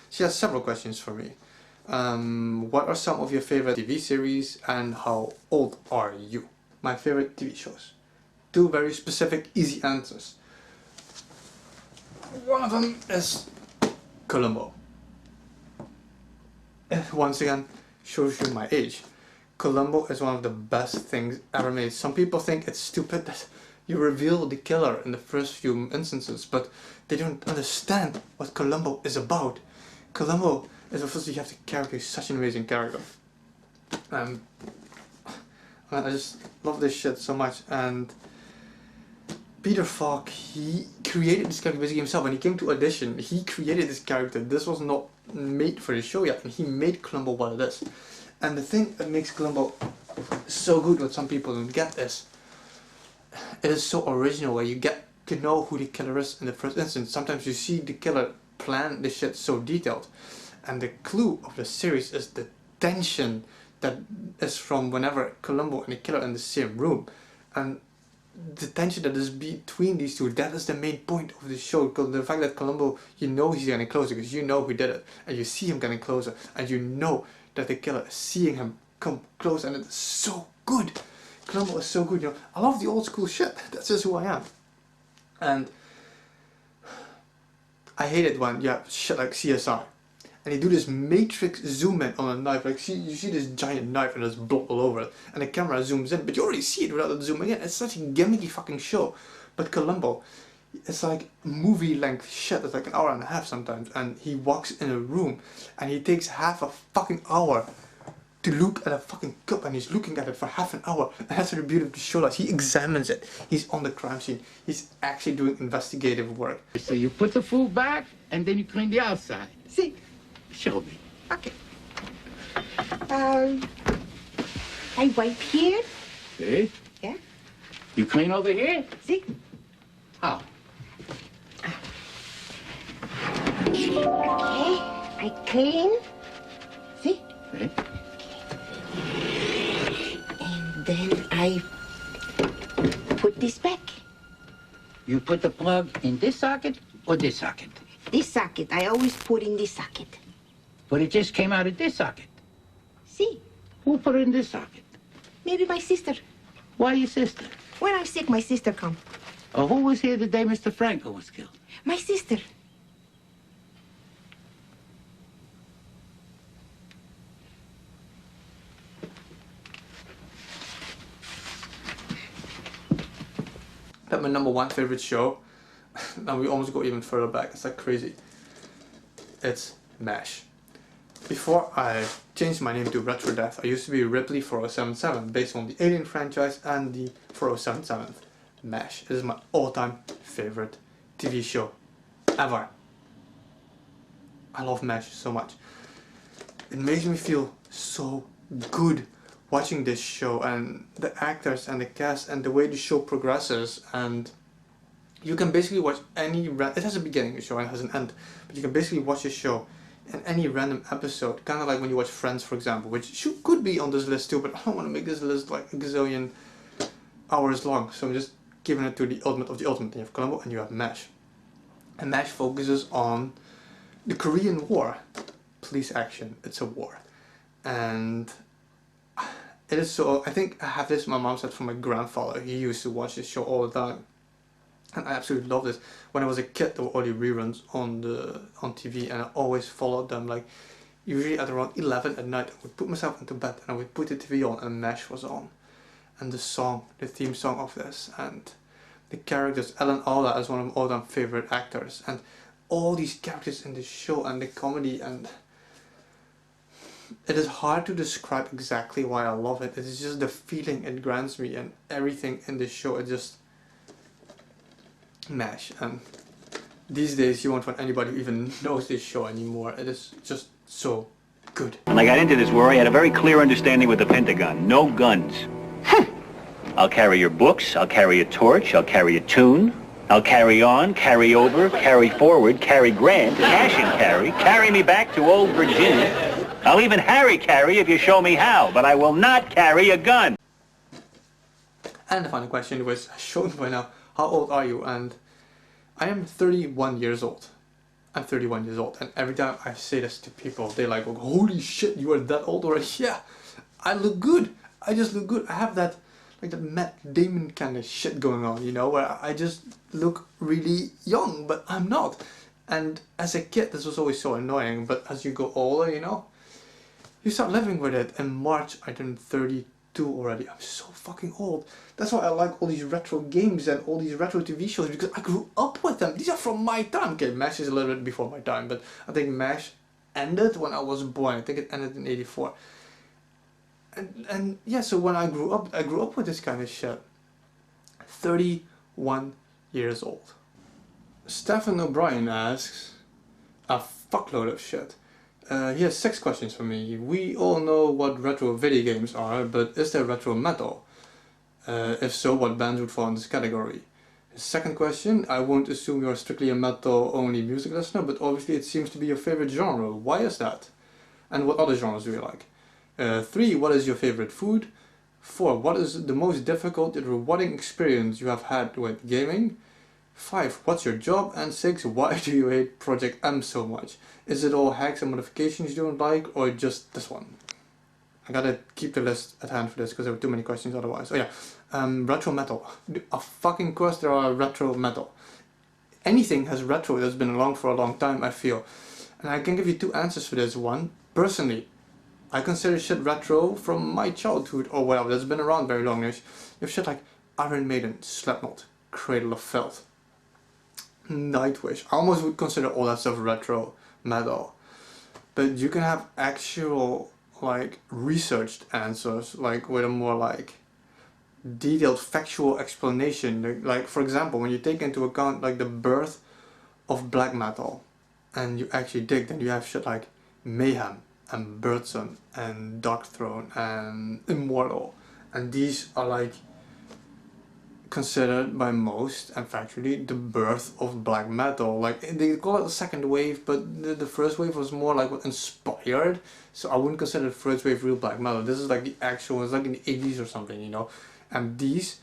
She has several questions for me. What are some of your favorite TV series and how old are you? My favorite TV shows. Two very specific, easy answers. One of them is Columbo. It once again shows you my age. Columbo is one of the best things ever made. Some people think it's stupid that you reveal the killer in the first few instances, but they don't understand what Columbo is about. Columbo is, obviously, you have the character, he's such an amazing character. I just love this shit so much. And Peter Falk, he created this character basically himself. When he came to audition, he created this character. This was not made for the show yet, and he made Columbo what it is. And the thing that makes Columbo so good, what some people don't get, is it is so original, where you get to know who the killer is in the first instance. Sometimes you see the killer plan this shit so detailed, and the clue of the series is the tension that is from whenever Columbo and the killer are in the same room, and the tension that is between these two, that is the main point of the show. Because the fact that Columbo, you know he's getting closer because you know who did it, and you see him getting closer, and you know that the killer is seeing him come close, and it's so good. Columbo is so good, you know. I love the old school shit. That's just who I am. And I hate it when you have shit like CSI, and they do this matrix zoom in on a knife. Like, you see this giant knife and there's blood all over it, and the camera zooms in, but you already see it without it zooming in. It's such a gimmicky fucking show. But Columbo, it's like movie length shit. It's like an hour and a half sometimes, and he walks in a room and he takes half a fucking hour to look at a fucking cup, and he's looking at it for half an hour. And that's the beauty of the show. Like, he examines it. He's on the crime scene. He's actually doing investigative work. So you put the food back and then you clean the outside. See? Show me. Okay. I wipe here. See? Yeah. You clean over here? See? How? Okay. I clean. See? See? And then I put this back. You put the plug in this socket or this socket? This socket, I always put in this socket. But it just came out of this socket. See? Who put it in this socket? Maybe my sister. Why your sister? When I'm sick, my sister come. Oh, who was here the day Mr. Franco was killed? My sister. That's my number one favorite show. And we almost go even further back. It's like crazy. It's MASH. Before I changed my name to Retro Death, I used to be Ripley 4077, based on the Alien franchise and the 4077. MASH. It is my all-time favorite TV show ever. I love MASH so much. It makes me feel so good watching this show, and the actors and the cast and the way the show progresses. And you can basically watch any it has a beginning, the show, and it has an end, but you can basically watch this show in any random episode, kind of like when you watch Friends, for example, which could be on this list too, but I don't want to make this list like a gazillion hours long, so I'm just giving it to the ultimate of the ultimate. You have Columbo and you have MASH, and MASH focuses on the Korean War. Police action, it's a war, and it is so, I think I have this, my mom said, from my grandfather. He used to watch this show all the time, and I absolutely love this. When I was a kid, there were all the reruns on TV, and I always followed them. Like, usually at around 11 at night, I would put myself into bed and I would put the TV on, and MASH was on. And the theme song of this, and the characters, Alan Alda is one of my all-time favorite actors, and all these characters in the show, and the comedy, and it is hard to describe exactly why I love it. It is just the feeling it grants me, and everything in this show, it just MASH. And these days you won't find anybody who even knows this show anymore. It is just so good. When I got into this war, I had a very clear understanding with the Pentagon. No guns. I'll carry your books, I'll carry a torch, I'll carry a tune, I'll carry on, carry over, carry forward, carry Grant, cash and carry me back to old Virginia. I'll even Harry carry if you show me how, but I will not carry a gun. And the final question was shown by now, how old are you? And I am 31 years old. I'm 31 years old, and every time I say this to people, they like, holy shit, you are that old already? Yeah, I look good. I just look good. I have that, like that Matt Damon kind of shit going on, you know, where I just look really young, but I'm not. And as a kid, this was always so annoying, but as you go older, you know, you start living with it. In March, I turned 32 already. I'm so fucking old. That's why I like all these retro games and all these retro TV shows, because I grew up with them. These are from my time. Okay, MASH is a little bit before my time, but I think MASH ended when I was born. I think it ended in '84. And yeah, so when I grew up with this kind of shit. 31 years old. Stephen O'Brien asks a fuckload of shit. He has 6 questions for me. We all know what retro video games are, but is there retro metal? If so, what bands would fall in this category? His second question, I won't assume you're strictly a metal-only music listener, but obviously it seems to be your favorite genre. Why is that? And what other genres do you like? 3, what is your favorite food? 4, what is the most difficult and rewarding experience you have had with gaming? 5, what's your job? And 6, why do you hate Project M so much? Is it all hacks and modifications you don't like, or just this one? I gotta keep the list at hand for this because there were too many questions otherwise. Oh yeah, retro metal. Of fucking course there are retro metal. Anything has retro that's been around for a long time, I feel. And I can give you 2 answers for this one. Personally, I consider shit retro from my childhood or whatever that's been around very long. You have shit like Iron Maiden, Slipknot, Cradle of Filth, Nightwish. I almost would consider all that stuff retro metal. But you can have actual like researched answers, like with a more like detailed factual explanation. Like for example, when you take into account like the birth of black metal and you actually dig, then you have shit like Mayhem and Birdsong and Darkthrone and Immortal, and these are like considered by most, and factually, the birth of black metal. Like they call it the second wave, but the first wave was more like what inspired. So I wouldn't consider the first wave real black metal. This is like the actual. It's like in the 80s or something, you know. And these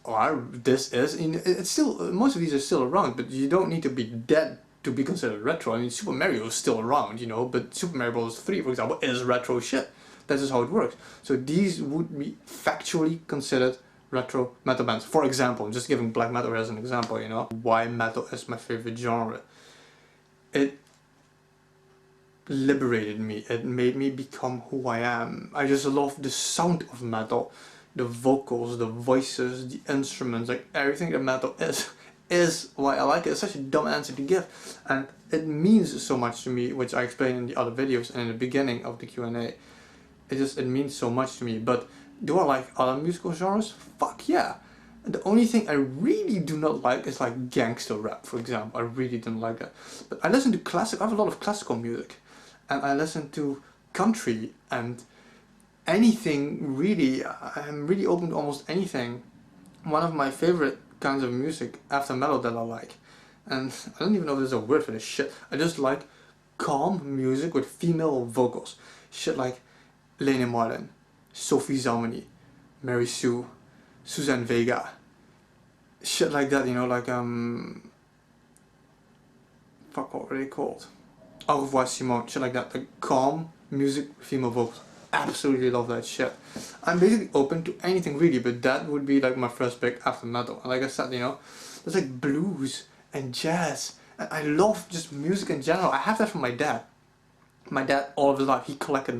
are. It's still, most of these are still around, but you don't need to be dead to be considered retro. I mean, Super Mario is still around, you know, but Super Mario Bros. 3, for example, is retro shit. That's just how it works. So these would be factually considered retro metal bands. For example, I'm just giving black metal as an example, you know. Why metal is my favorite genre. It liberated me. It made me become who I am. I just love the sound of metal. The vocals, the voices, the instruments, like everything that metal is why I like it. It's such a dumb answer to give, and it means so much to me, which I explained in the other videos and in the beginning of the Q&A. It means so much to me. But do I like other musical genres? Fuck yeah. The only thing I really do not like is like gangster rap, for example. I really don't like that. But I listen to I have a lot of classical music, and I listen to country and anything really. I'm really open to almost anything. One of my favorite kinds of music after metal that I like, and I don't even know if there's a word for this shit. I just like calm music with female vocals. Shit like Lene Martin, Sophie Zalmany, Mary Sue, Suzanne Vega. Shit like that, you know, like fuck, what were they called? Au revoir Simone, shit like that. Like calm music, female vocals. Absolutely love that shit. I'm basically open to anything really, but that would be like my first pick after metal. And like I said, you know, there's like blues and jazz. And I love just music in general. I have that from my dad. My dad, all of his life, he collected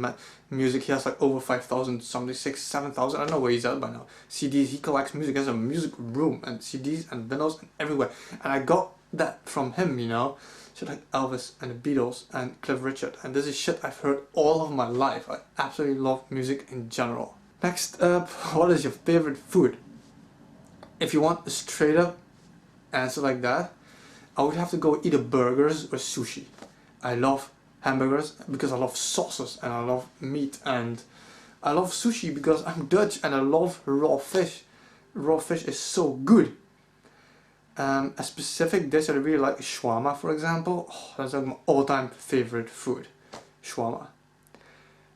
music. He has like over 5,000, something, 6,000, 7,000, I don't know where he's at by now. CDs, he collects music. He has a music room and CDs and vinyls and everywhere. And I got that from him, you know. Shit like Elvis and the Beatles and Cliff Richard. And this is shit I've heard all of my life. I absolutely love music in general. Next up, what is your favorite food? If you want a straight up answer like that, I would have to go either burgers or sushi. I love hamburgers because I love sauces and I love meat, and I love sushi because I'm Dutch and I love raw fish. Raw fish is so good. A specific dish that I really like is shawarma, for example. Oh, that's like my all-time favorite food. Shawarma.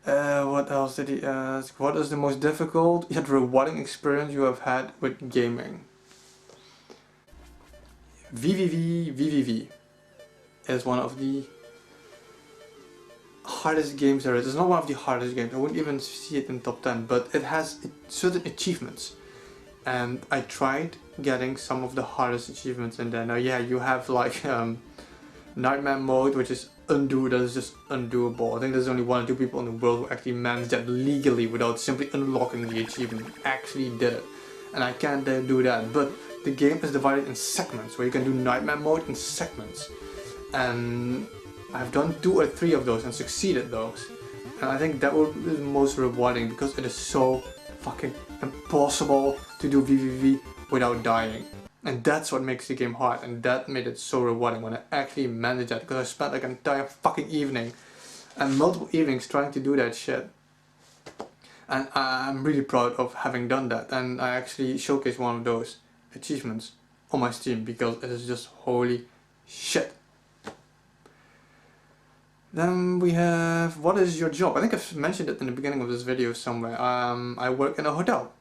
What else did he ask? What is the most difficult yet rewarding experience you have had with gaming? VVV. is one of the hardest games there is. It's not one of the hardest games, I wouldn't even see it in top 10, but it has certain achievements. And I tried getting some of the hardest achievements in there. Now yeah, you have like Nightmare mode, which is undo, that is just undoable. I think there's only 1 or 2 people in the world who actually managed that legally without simply unlocking the achievement. Actually did it. And I can't do that. But the game is divided in segments, where you can do Nightmare mode in segments. And I've done 2 or 3 of those and succeeded those. And I think that would be the most rewarding, because it is so fucking impossible to do VVV without dying. And that's what makes the game hard, and that made it so rewarding when I actually managed that, because I spent like an entire fucking evening and multiple evenings trying to do that shit. And I'm really proud of having done that, and I actually showcased one of those achievements on my Steam, because it is just holy shit. Then we have, what is your job? I think I've mentioned it in the beginning of this video somewhere. I work in a hotel.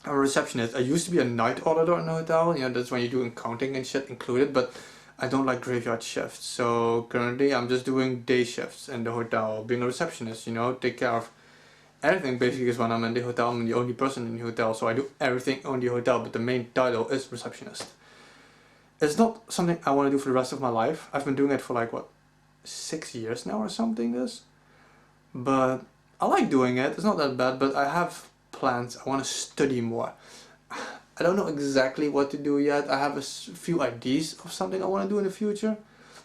I'm a receptionist. I used to be a night auditor in a hotel, you know, that's when you do accounting and shit included, but I don't like graveyard shifts. So currently I'm just doing day shifts in the hotel, being a receptionist, you know, take care of everything basically, because when I'm in the hotel, I'm the only person in the hotel, so I do everything on the hotel, but the main title is receptionist. It's not something I want to do for the rest of my life. I've been doing it for like, what, 6 years now or something this, but I like doing it. It's not that bad, but I have plans. I want to study more. I don't know exactly what to do yet. I have a few ideas of something I want to do in the future,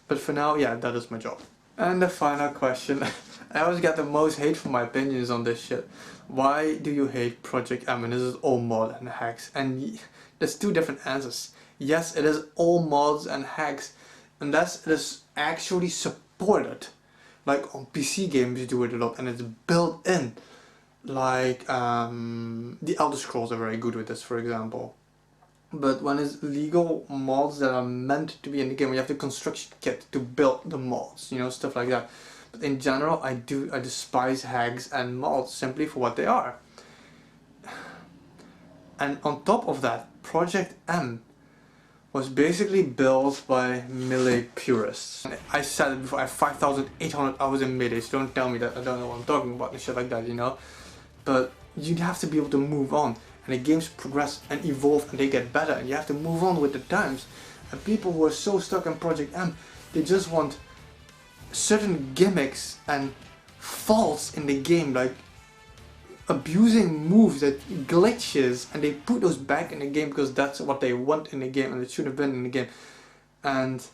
but for now, yeah, that is my job. And the final question. I always get the most hate for my opinions on this shit. Why do you hate Project M? And this is all mod and hacks, and there's 2 different answers. Yes, it is all mods and hacks, unless it is actually supported. Like on PC games you do it a lot and it's built in. Like the Elder Scrolls are very good with this, for example. But when it's legal mods that are meant to be in the game, you have the construction kit to build the mods, you know, stuff like that. But in general, I despise hacks and mods simply for what they are. And on top of that, Project M was basically built by Melee purists. I said it before, I have 5,800 hours in Melee, so don't tell me that I don't know what I'm talking about and shit like that, you know. But you'd have to be able to move on, and the games progress and evolve and they get better, and you have to move on with the times. And people who are so stuck in Project M, they just want certain gimmicks and faults in the game, like abusing moves, that glitches, and they put those back in the game because that's what they want in the game and it should have been in the game. And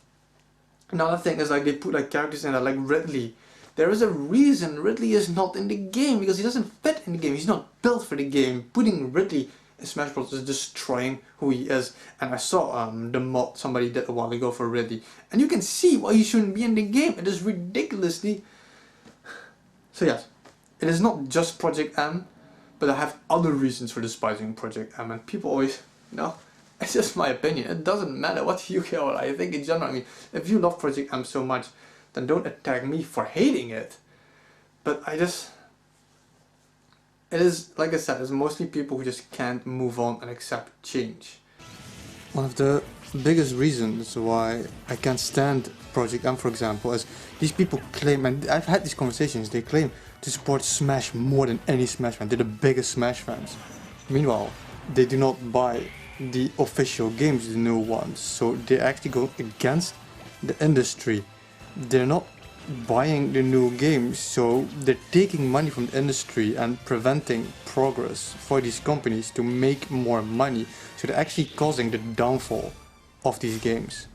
another thing is, like, they put like characters in there like Ridley. There is a reason Ridley is not in the game, because he doesn't fit in the game. He's not built for the game. Putting Ridley in Smash Bros is destroying who he is. And I saw the mod somebody did a while ago for Ridley, and you can see why he shouldn't be in the game. It is ridiculously. So yes, it is not just Project M, but I have other reasons for despising Project M, and people always, you know, it's just my opinion. It doesn't matter what you care what I think in general. I mean, if you love Project M so much, then don't attack me for hating it. But it is, like I said, it's mostly people who just can't move on and accept change. One of the biggest reasons why I can't stand Project M, for example, is these people claim, and I've had these conversations, they claim to support Smash more than any Smash fan. They're the biggest Smash fans. Meanwhile, they do not buy the official games, the new ones, so they actually go against the industry. They're not buying the new games, so they're taking money from the industry and preventing progress for these companies to make more money, so they're actually causing the downfall of these games.